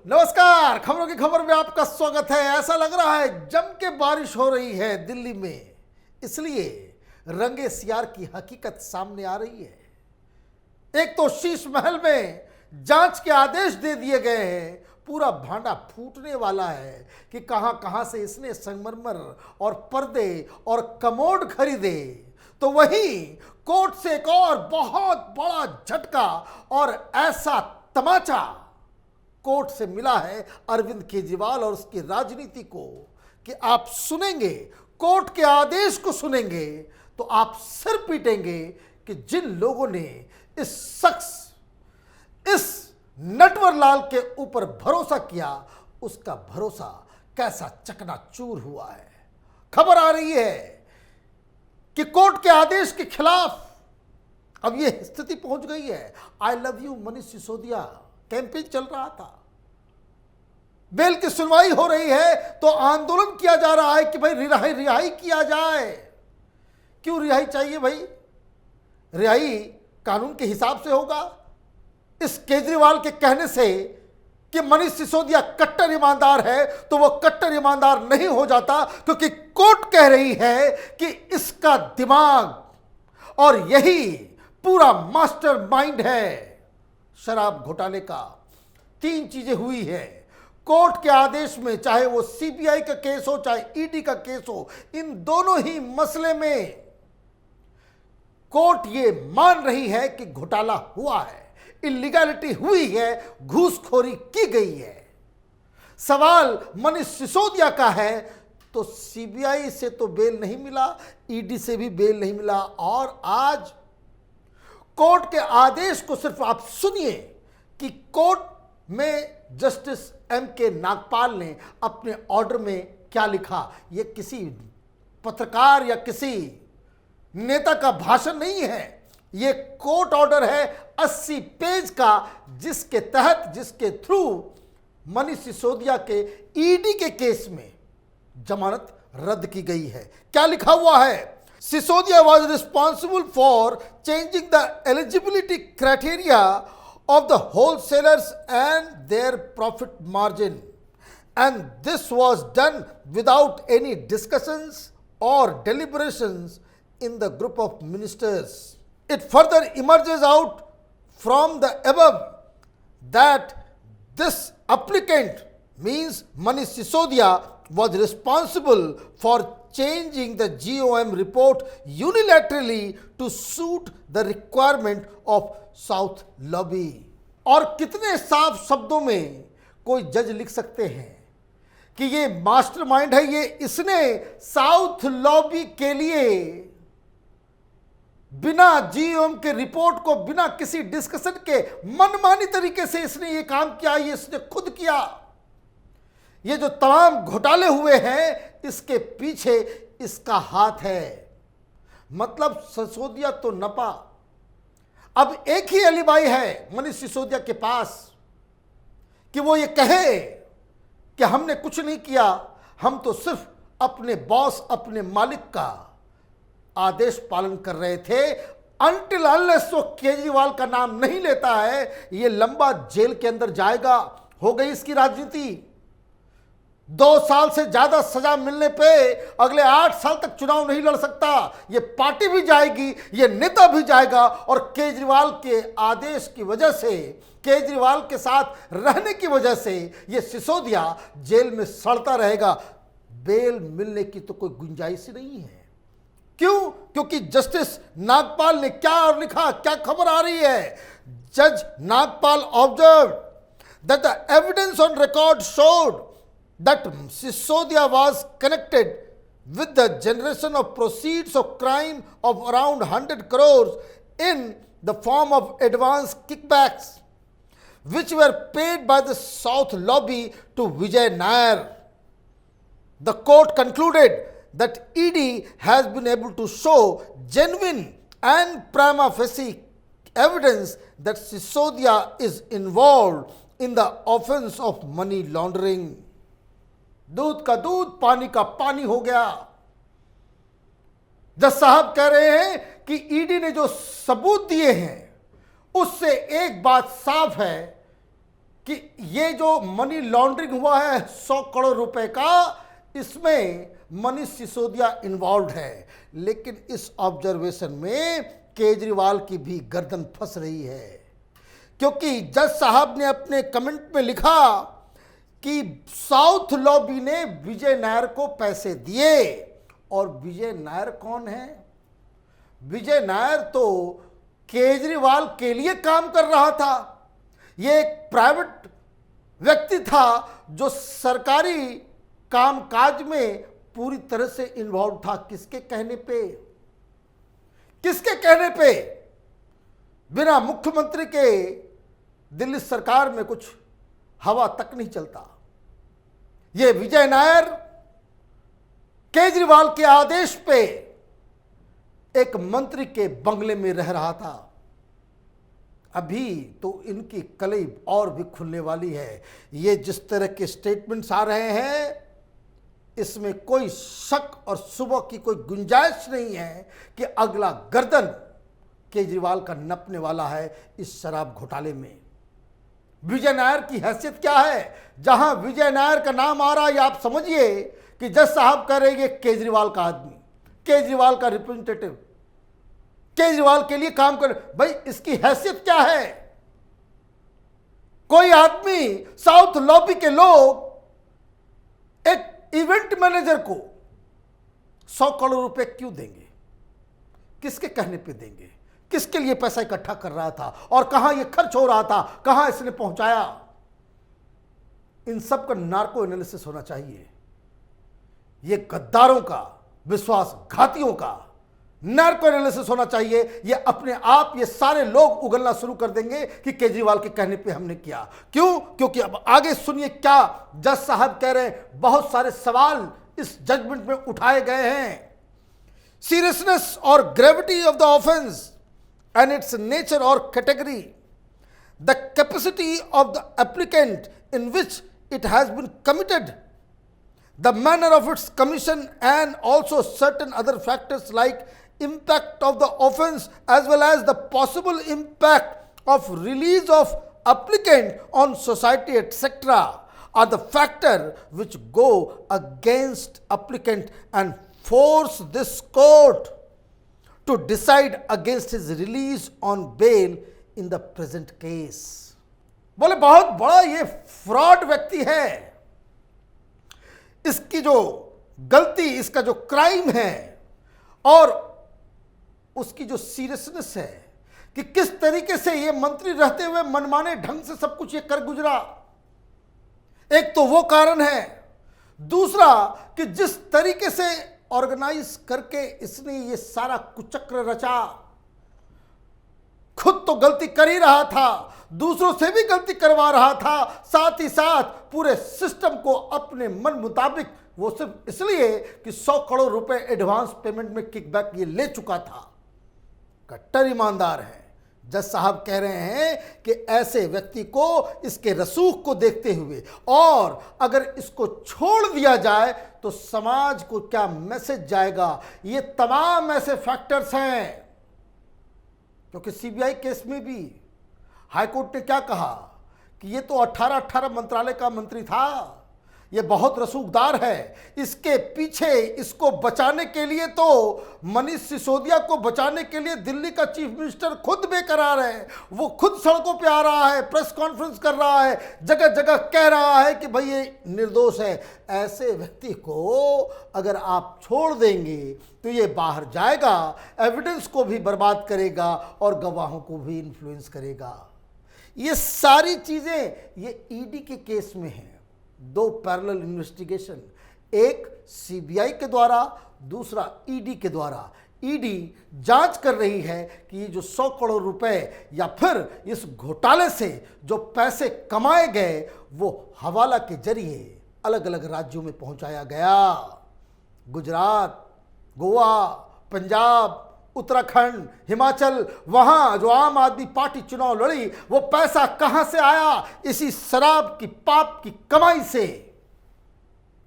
नमस्कार। खबरों की खबर में आपका स्वागत है। ऐसा लग रहा है जम के बारिश हो रही है दिल्ली में, इसलिए रंगे सियार की हकीकत सामने आ रही है। एक तो शीश महल में जांच के आदेश दे दिए गए हैं, पूरा भांडा फूटने वाला है कि कहां कहां से इसने संगमरमर और पर्दे और कमोड खरीदे। तो वहीं कोर्ट से एक और बहुत बड़ा झटका और ऐसा तमाचा कोर्ट से मिला है अरविंद केजरीवाल और उसकी राजनीति को कि आप सुनेंगे, कोर्ट के आदेश को सुनेंगे तो आप सिर पीटेंगे कि जिन लोगों ने इस शख्स, इस नटवरलाल के ऊपर भरोसा किया, उसका भरोसा कैसा चकनाचूर हुआ है। खबर आ रही है कि कोर्ट के आदेश के खिलाफ अब यह स्थिति पहुंच गई है। I love you Manish Sisodia campaign चल रहा था, बेल की सुनवाई हो रही है तो आंदोलन किया जा रहा है कि भाई रिहाई किया जाए। क्यों रिहाई चाहिए भाई? रिहाई कानून के हिसाब से होगा। इस केजरीवाल के कहने से कि मनीष सिसोदिया कट्टर ईमानदार है तो वो कट्टर ईमानदार नहीं हो जाता, क्योंकि कोर्ट कह रही है कि इसका दिमाग और यही पूरा मास्टर माइंड है शराब घोटाले का। तीन चीजें हुई है कोर्ट के आदेश में, चाहे वो सीबीआई का केस हो चाहे ईडी का केस हो, इन दोनों ही मसले में कोर्ट ये मान रही है कि घोटाला हुआ है, इलीगैलिटी हुई है, घूसखोरी की गई है। सवाल मनीष सिसोदिया का है तो सीबीआई से तो बेल नहीं मिला, ईडी से भी बेल नहीं मिला, और आज कोर्ट के आदेश को सिर्फ आप सुनिए कि कोर्ट में जस्टिस एम के नागपाल ने अपने ऑर्डर में क्या लिखा। यह किसी पत्रकार या किसी नेता का भाषण नहीं है, यह कोर्ट ऑर्डर है 80 पेज का, जिसके तहत, जिसके थ्रू मनीष सिसोदिया के ईडी के केस में जमानत रद्द की गई है। क्या लिखा हुआ है? Sisodia was responsible for changing the eligibility criteria of the wholesalers and their profit margin, and this was done without any discussions or deliberations in the group of ministers. It further emerges out from the above that this applicant, means Manish Sisodia, was responsible for changing the GOM report unilaterally to suit the requirement of South Lobby. और कितने साफ शब्दों में कोई जज लिख सकते हैं कि ये मास्टरमाइंड है, ये इसने साउथ लॉबी के लिए बिना जीओएम के रिपोर्ट को, बिना किसी डिस्कशन के मनमानी तरीके से इसने ये काम किया, ये इसने खुद किया। ये जो तमाम घोटाले हुए हैं इसके पीछे इसका हाथ है। मतलब सिसोदिया तो नपा। अब एक ही एलिबाई है मनीष सिसोदिया के पास कि वो ये कहे कि हमने कुछ नहीं किया, हम तो सिर्फ अपने बॉस, अपने मालिक का आदेश पालन कर रहे थे। अनटिल अनलेस वो केजरीवाल का नाम नहीं लेता है, ये लंबा जेल के अंदर जाएगा। हो गई इसकी राजनीति। 2 साल से ज्यादा सजा मिलने पे अगले 8 साल तक चुनाव नहीं लड़ सकता। ये पार्टी भी जाएगी, ये नेता भी जाएगा, और केजरीवाल के आदेश की वजह से, केजरीवाल के साथ रहने की वजह से ये सिसोदिया जेल में सड़ता रहेगा। बेल मिलने की तो कोई गुंजाइश ही नहीं है। क्यों? क्योंकि जस्टिस नागपाल ने क्या लिखा, क्या खबर आ रही है? जज Nagpal observe that the evidence on record showed that Sisodia was connected with the generation of proceeds of crime of around 100 crores in the form of advance kickbacks, which were paid by the South Lobby to Vijay Nair. The court concluded that ED has been able to show genuine and prima facie evidence that Sisodia is involved in the offense of money laundering. दूध का दूध, पानी का पानी हो गया। जज साहब कह रहे हैं कि ईडी ने जो सबूत दिए हैं उससे एक बात साफ है कि ये जो मनी लॉन्ड्रिंग हुआ है 100 करोड़ रुपए का, इसमें मनीष सिसोदिया इन्वॉल्व है। लेकिन इस ऑब्जर्वेशन में केजरीवाल की भी गर्दन फंस रही है, क्योंकि जज साहब ने अपने कमेंट में लिखा कि साउथ लॉबी ने विजय नायर को पैसे दिए। और विजय नायर कौन है? विजय नायर तो केजरीवाल के लिए काम कर रहा था। यह एक प्राइवेट व्यक्ति था जो सरकारी कामकाज में पूरी तरह से इन्वॉल्व था। किसके कहने पे? किसके कहने पे? बिना मुख्यमंत्री के दिल्ली सरकार में कुछ हवा तक नहीं चलता। यह विजय नायर केजरीवाल के आदेश पे एक मंत्री के बंगले में रह रहा था। अभी तो इनकी कलई और भी खुलने वाली है। ये जिस तरह के स्टेटमेंट्स आ रहे हैं, इसमें कोई शक और शुबह की कोई गुंजाइश नहीं है कि अगला गर्दन केजरीवाल का नपने वाला है इस शराब घोटाले में। विजय नायर की हैसियत क्या है? जहां विजय नायर का नाम आ रहा है, आप समझिए कि जज साहब कह रहे हैं केजरीवाल का आदमी, केजरीवाल का रिप्रेजेंटेटिव, केजरीवाल के लिए काम कर। भाई इसकी हैसियत क्या है? कोई आदमी, साउथ लॉबी के लोग एक इवेंट मैनेजर को 100 करोड़ रुपए क्यों देंगे? किसके कहने पे देंगे? किसके लिए पैसा इकट्ठा कर रहा था और कहां यह खर्च हो रहा था, कहां इसने पहुंचाया? इन सब का नार्को एनालिसिस होना चाहिए। ये गद्दारों का, विश्वासघातियों का नार्को एनालिसिस होना चाहिए। ये अपने आप ये सारे लोग उगलना शुरू कर देंगे कि केजरीवाल के कहने पे हमने किया। क्यों? क्योंकि अब आगे सुनिए क्या जज साहब कह रहे हैं। बहुत सारे सवाल इस जजमेंट में उठाए गए हैं। सीरियसनेस और gravity of the offence and its nature or category, the capacity of the applicant in which it has been committed, the manner of its commission, and also certain other factors like impact of the offense as well as the possible impact of release of applicant on society, etc., are the factor which go against applicant and force this court to decide against his release on bail in the present case। बोले बहुत बड़ा ये fraud व्यक्ति है। इसकी जो गलती, इसका जो क्राइम है और उसकी जो सीरियसनेस है कि किस तरीके से ये मंत्री रहते हुए मनमाने ढंग से सब कुछ ये कर गुजरा, एक तो वो कारण है। दूसरा कि जिस तरीके से ऑर्गेनाइज करके इसने ये सारा कुचक्र रचा, खुद तो गलती कर ही रहा था, दूसरों से भी गलती करवा रहा था, साथ ही साथ पूरे सिस्टम को अपने मन मुताबिक, वो सिर्फ इसलिए कि 100 करोड़ रुपए एडवांस पेमेंट में किकबैक ये ले चुका था। कट्टर ईमानदार है। जज साहब कह रहे हैं कि ऐसे व्यक्ति को, इसके रसूख को देखते हुए और अगर इसको छोड़ दिया जाए तो समाज को क्या मैसेज जाएगा। ये तमाम ऐसे फैक्टर्स हैं, क्योंकि सीबीआई केस में भी हाईकोर्ट ने क्या कहा कि ये तो 18 मंत्रालय का मंत्री था, ये बहुत रसूखदार है। इसके पीछे इसको बचाने के लिए तो मनीष सिसोदिया को बचाने के लिए दिल्ली का चीफ मिनिस्टर खुद बेकरार है। वो खुद सड़कों पे आ रहा है, प्रेस कॉन्फ्रेंस कर रहा है, जगह जगह कह रहा है कि भाई ये निर्दोष है। ऐसे व्यक्ति को अगर आप छोड़ देंगे तो ये बाहर जाएगा, एविडेंस को भी बर्बाद करेगा और गवाहों को भी इन्फ्लुएंस करेगा। ये सारी चीज़ें ये ईडी के केस में हैं। 2 पैरेलल इन्वेस्टिगेशन, एक सीबीआई के द्वारा, दूसरा ईडी के द्वारा। ईडी जांच कर रही है कि ये जो 100 करोड़ रुपए या फिर इस घोटाले से जो पैसे कमाए गए वो हवाला के जरिए अलग अलग राज्यों में पहुंचाया गया। गुजरात, गोवा, पंजाब, उत्तराखंड, हिमाचल, वहां जो आम आदमी पार्टी चुनाव लड़ी, वो पैसा कहां से आया? इसी शराब की पाप की कमाई से।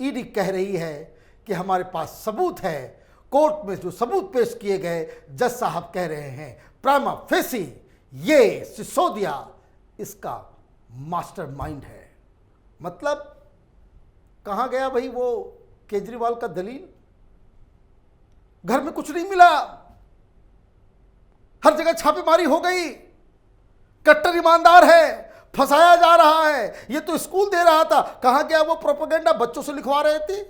ईडी कह रही है कि हमारे पास सबूत है। कोर्ट में जो सबूत पेश किए गए, जज साहब कह रहे हैं प्राइमा फेसी ये सिसोदिया इसका मास्टरमाइंड है। मतलब कहां गया भाई वो केजरीवाल का दलील? घर में कुछ नहीं मिला, हर जगह छापेमारी हो गई, कट्टर ईमानदार है, फंसाया जा रहा है, ये तो स्कूल दे रहा था, कहां गया वो प्रोपेगेंडा बच्चों से लिखवा रहे थे?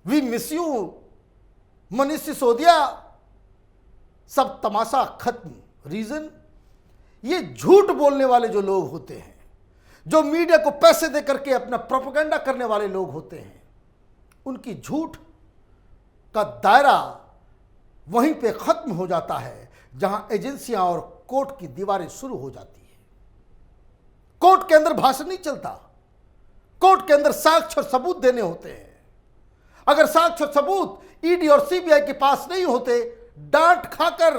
We miss you Manish Sisodia. सब तमाशा खत्म। रीजन, ये झूठ बोलने वाले जो लोग होते हैं, जो मीडिया को पैसे दे करके अपना प्रोपेगेंडा करने वाले लोग होते हैं, उनकी झूठ का दायरा वहीं पे खत्म हो जाता है जहां एजेंसियां और कोर्ट की दीवारें शुरू हो जाती है। कोर्ट के अंदर भाषण नहीं चलता, कोर्ट के अंदर साक्ष्य और सबूत देने होते हैं। अगर साक्ष्य और सबूत ईडी और सीबीआई के पास नहीं होते, डांट खाकर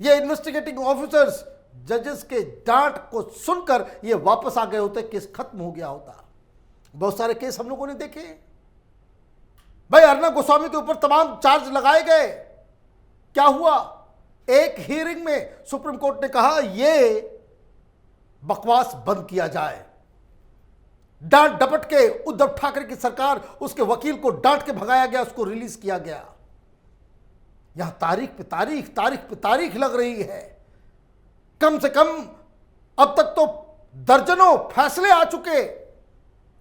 ये इन्वेस्टिगेटिंग ऑफिसर्स जजेस के डांट को सुनकर ये वापस आ गए होते, केस खत्म हो गया होता। बहुत सारे केस हम लोगों ने देखे भाई। अर्नब गोस्वामी के ऊपर तमाम चार्ज लगाए गए, क्या हुआ? एक हियरिंग में सुप्रीम कोर्ट ने कहा ये बकवास बंद किया जाए। डांट डपट के उद्धव ठाकरे की सरकार, उसके वकील को डांट के भगाया गया, उसको रिलीज किया गया। यहां तारीख पे तारीख, तारीख पे तारीख लग रही है। कम से कम अब तक तो दर्जनों फैसले आ चुके,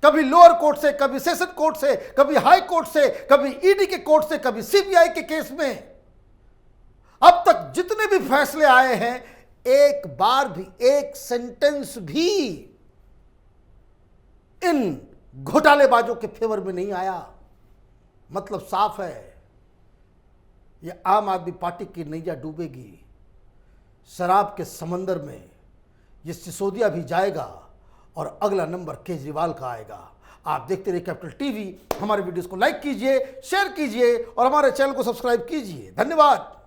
कभी लोअर कोर्ट से, कभी सेशन कोर्ट से, कभी हाई कोर्ट से, कभी ईडी के कोर्ट से, कभी सीबीआई के केस में। अब तक जितने भी फैसले आए हैं, एक बार भी, एक सेंटेंस भी इन घोटालेबाजों के फेवर में नहीं आया। मतलब साफ है, यह आम आदमी पार्टी की नैया डूबेगी। शराब के समंदर में यह सिसोदिया भी जाएगा और अगला नंबर केजरीवाल का आएगा। आप देखते रहिए कैपिटल टीवी। हमारे वीडियोस को लाइक कीजिए, शेयर कीजिए और हमारे चैनल को सब्सक्राइब कीजिए। धन्यवाद।